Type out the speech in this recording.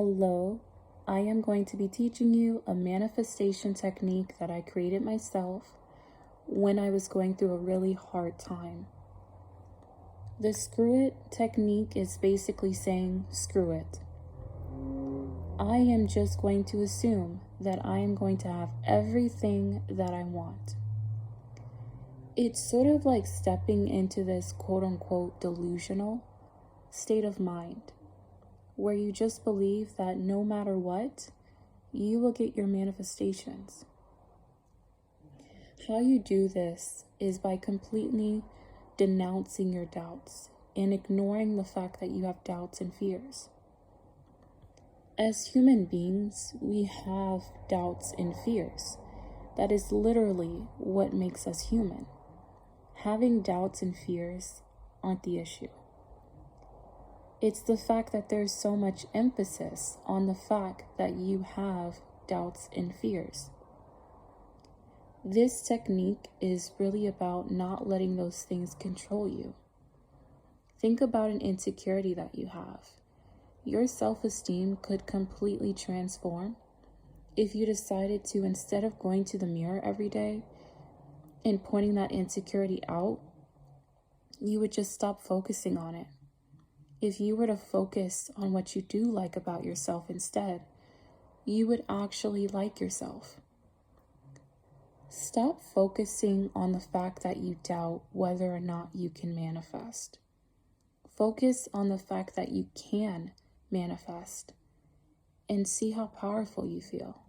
Hello, I am going to be teaching you a manifestation technique that I created myself when I was going through a really hard time. The screw it technique is basically saying screw it. I am just going to assume that I am going to have everything that I want. It's sort of like stepping into this quote-unquote delusional state of mind, where you just believe that no matter what, you will get your manifestations. How you do this is by completely denouncing your doubts and ignoring the fact that you have doubts and fears. As human beings, we have doubts and fears. That is literally what makes us human. Having doubts and fears aren't the issue. It's the fact that there's so much emphasis on the fact that you have doubts and fears. This technique is really about not letting those things control you. Think about an insecurity that you have. Your self-esteem could completely transform if you decided to, instead of going to the mirror every day and pointing that insecurity out, you would just stop focusing on it. If you were to focus on what you do like about yourself instead, you would actually like yourself. Stop focusing on the fact that you doubt whether or not you can manifest. Focus on the fact that you can manifest and see how powerful you feel.